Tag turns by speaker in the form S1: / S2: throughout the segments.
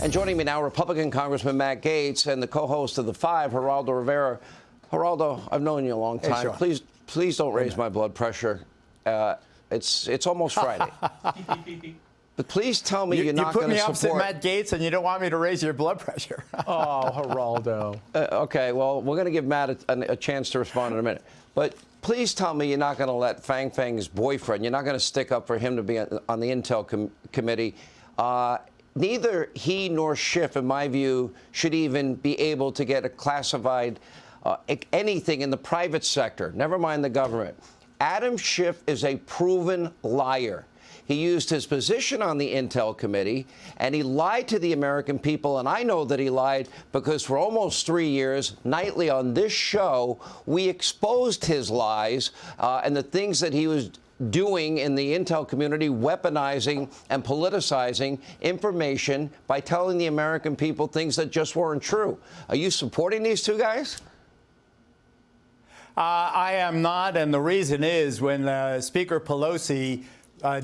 S1: And joining me now, Republican Congressman Matt Gaetz and the co-host of The Five, Geraldo Rivera. Geraldo, I've known you a long time.
S2: Hey,
S1: please don't raise my blood pressure. It's almost Friday. But please tell me you're not going to support...
S2: You put me opposite Matt Gaetz and you don't want me to raise your blood pressure.
S3: Oh, Geraldo.
S1: Okay, well, we're going to give Matt a chance to respond in a minute. But please tell me you're not going to let Fang Fang's boyfriend, you're not going to stick up for him to be on the Intel committee. Neither he nor Schiff, in my view, should even be able to get a classified anything in the private sector, never mind the government. Adam Schiff is a proven liar. He used his position on the Intel committee, and he lied to the American people. And I know that he lied because for almost 3 years, nightly on this show, we exposed his lies and the things that he was doing in the Intel community, weaponizing and politicizing information by telling the American people things that just weren't true. Are you supporting these two guys?
S2: I am not, and the reason is when Speaker Pelosi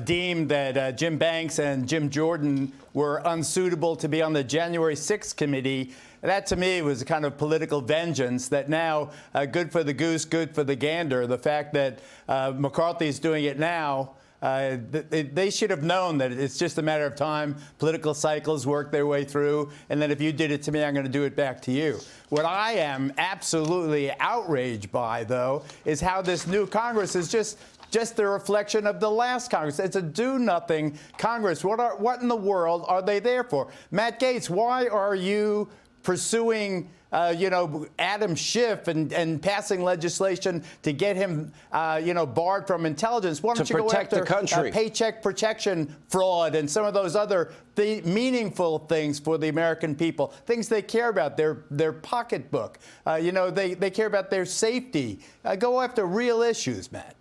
S2: deemed that Jim Banks and Jim Jordan were unsuitable to be on the January 6th committee, that to me was a kind of political vengeance that now, good for the goose, good for the gander. The fact that McCarthy is doing it now, they should have known that it's just a matter of time. Political cycles work their way through, and then if you did it to me, I'm going to do it back to you. What I am absolutely outraged by, though, is how this new Congress is just the reflection of the last Congress. It's a do-nothing Congress. What in the world are they there for? Matt Gaetz, why are you pursuing Adam Schiff and passing legislation to get him, barred from intelligence? Why don't you go after paycheck protection fraud and some of those other meaningful things for the American people, things they care about, their pocketbook. They care about their safety. Go after real issues, Matt.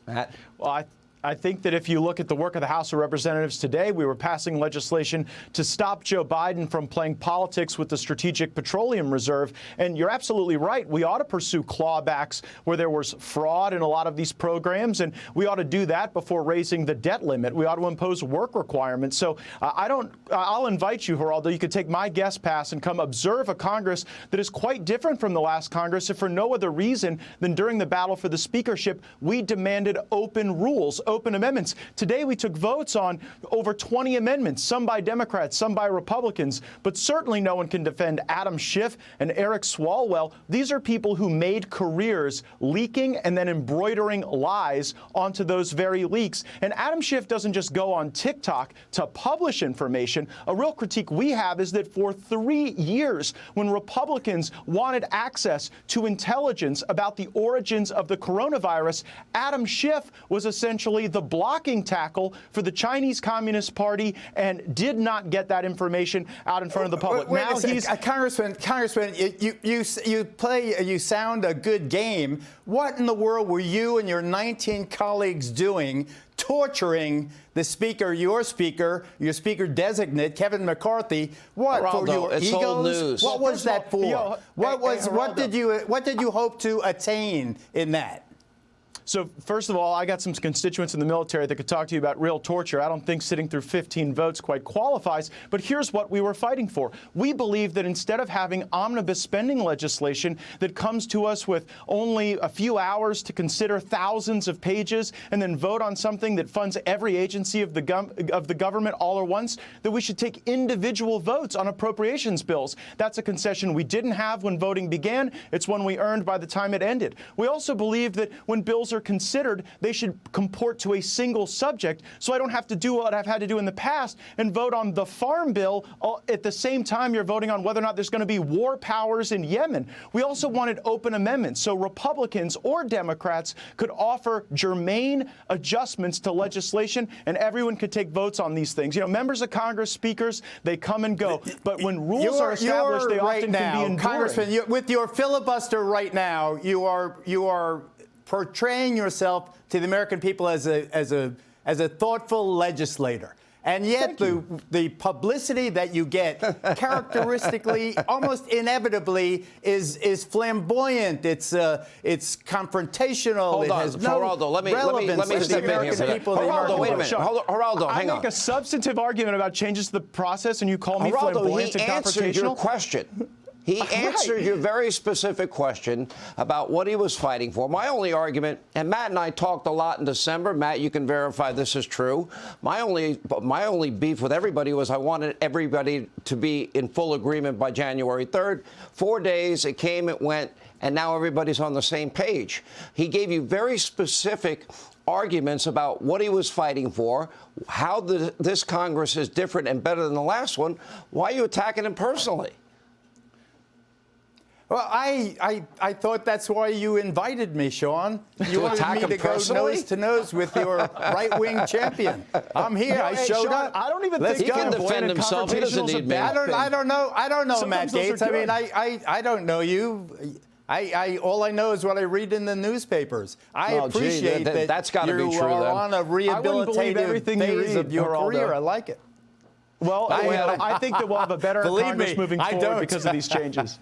S1: Matt?
S3: Well, I think that if you look at the work of the House of Representatives today, we were passing legislation to stop Joe Biden from playing politics with the Strategic Petroleum Reserve. And you're absolutely right. We ought to pursue clawbacks where there was fraud in a lot of these programs. And we ought to do that before raising the debt limit. We ought to impose work requirements. So I'll invite you, Geraldo, you could take my guest pass and come observe a Congress that is quite different from the last Congress, if for no other reason than during the battle for the speakership, we demanded open rules, open amendments. Today, we took votes on over 20 amendments, some by Democrats, some by Republicans, but certainly no one can defend Adam Schiff and Eric Swalwell. These are people who made careers leaking and then embroidering lies onto those very leaks. And Adam Schiff doesn't just go on TikTok to publish information. A real critique we have is that for 3 years, when Republicans wanted access to intelligence about the origins of the coronavirus, Adam Schiff was essentially the blocking tackle for the Chinese Communist Party and did not get that information out in front of the public.
S2: Now he's Congressman, you sound a good game. What in the world were you and your 19 colleagues doing torturing the speaker, your speaker designate, Kevin McCarthy? What,
S1: Geraldo,
S2: for your
S1: it's
S2: egos?
S1: old news.
S2: What was that for? What did you hope to attain in that?
S3: So, first of all, I got some constituents in the military that could talk to you about real torture. I don't think sitting through 15 votes quite qualifies, but here's what we were fighting for. We believe that instead of having omnibus spending legislation that comes to us with only a few hours to consider thousands of pages and then vote on something that funds every agency of the government all at once, that we should take individual votes on appropriations bills. That's a concession we didn't have when voting began. It's one we earned by the time it ended. We also believe that when bills are considered, they should comport to a single subject, so I don't have to do what I've had to do in the past and vote on the farm bill at the same time you're voting on whether or not there's going to be war powers in Yemen. We also wanted open amendments, so Republicans or Democrats could offer germane adjustments to legislation, and everyone could take votes on these things. Members of Congress, speakers, they come and go, but when rules are established, they often can be enduring.
S2: Congressman, with your filibuster right now, you are portraying yourself to the American people as a thoughtful legislator. And yet the publicity that you get characteristically, almost inevitably, is flamboyant. It's confrontational.
S1: Hold
S2: it
S1: on,
S2: has no
S1: Geraldo, let me
S2: relevance
S1: step
S2: to the
S1: in here
S2: American
S1: for that.
S2: people.
S1: Geraldo, wait a minute. Geraldo, hang
S3: I
S1: on.
S3: make a substantive argument about changes to the process, and you call me
S1: Geraldo,
S3: flamboyant
S1: he
S3: and
S1: answered your
S3: confrontational?
S1: question. He answered your very specific question about what he was fighting for. My only argument, and Matt and I talked a lot in December. Matt, you can verify this is true. My only beef with everybody was I wanted everybody to be in full agreement by January 3rd. 4 days, it came, it went, and now everybody's on the same page. He gave you very specific arguments about what he was fighting for, how this Congress is different and better than the last one. Why are you attacking him personally?
S2: Well, I thought that's why you invited me, Sean. You wanted
S1: attack
S2: me
S1: him
S2: to go
S1: personally?
S2: nose to nose with your right-wing champion. I'm here. I showed
S3: Sean,
S2: up.
S3: I don't even
S2: Let's
S3: think
S1: He can
S2: go.
S3: flamboyant
S1: defend
S3: and
S1: himself. He doesn't
S3: confrontational is a
S1: need me.
S3: bad thing.
S2: I don't know, Matt
S3: Sometimes those
S2: Gates.
S3: are
S2: I mean,
S3: good.
S2: I don't know you. All I know is what I read in the newspapers. I appreciate that
S1: that's gotta be
S2: you
S1: true,
S2: are
S1: then.
S2: on a
S3: believe everything
S2: rehabilitative
S3: you
S2: phase
S3: read,
S2: of your
S3: Geraldo.
S2: career. I like it.
S3: Well, I think that we'll have a better
S2: Believe
S3: Congress
S2: me,
S3: moving
S2: I
S3: forward
S2: don't.
S3: because of these changes.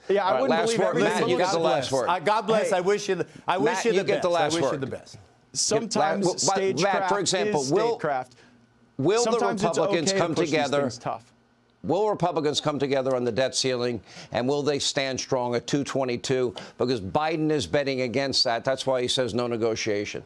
S3: Yeah, I
S1: All right,
S3: wouldn't
S1: last
S3: believe
S1: word.
S3: everything.
S1: Matt, you
S3: Look,
S1: get the last word.
S2: God bless.
S3: Hey,
S2: I wish you the
S1: Matt,
S2: best.
S1: you get the last
S2: I wish you
S1: word.
S2: the best.
S3: Sometimes
S1: Matt,
S3: stagecraft
S1: for example,
S3: is statecraft.
S1: Will the
S3: Sometimes it's
S1: Republicans
S3: okay to
S1: come
S3: push these
S1: together?
S3: things tough.
S1: Will Republicans come together on the debt ceiling, and will they stand strong at 222? Because Biden is betting against that. That's why he says no negotiation.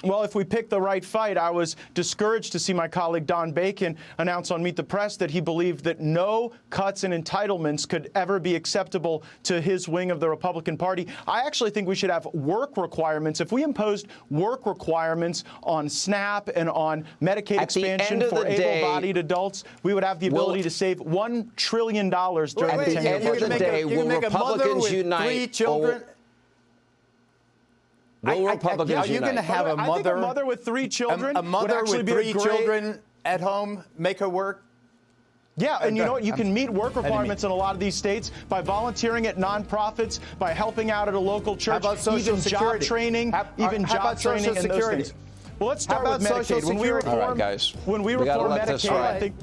S3: Well, if we pick the right fight, I was discouraged to see my colleague Don Bacon announce on Meet the Press that he believed that no cuts and entitlements could ever be acceptable to his wing of the Republican Party. I actually think we should have work requirements. If we imposed work requirements on SNAP and on Medicaid
S1: At the
S3: expansion
S1: end of
S3: for
S1: the day,
S3: able-bodied adults, we would have the ability to save $1 trillion during
S1: At
S3: the
S1: the
S3: 10-year
S1: end of the
S3: budget.
S1: day, will
S2: make a mother
S1: Republicans
S2: with
S1: unite?
S2: 3 children.
S1: Will Republicans
S2: are you going to
S1: unite?
S2: have a
S3: I think
S2: mother?
S3: a mother with 3 children
S2: A mother
S3: would actually
S2: with
S3: be a
S2: 3
S3: great-
S2: children at home make her work?
S3: Yeah, and you know what? You can meet work requirements in a lot of these states by volunteering at nonprofits, by helping out at a local church,
S2: about Social
S3: even
S2: Security?
S3: job training,
S2: How
S3: job
S2: about
S3: training
S2: Social
S3: and those
S2: Security?
S3: things. Well, let's start
S2: How
S3: with
S2: about Social
S3: Medicaid. When we
S2: Security?
S3: reform,
S1: All right, guys.
S3: when we
S1: We gotta
S3: reform
S1: let this
S3: Medicaid, I
S1: ride.
S3: think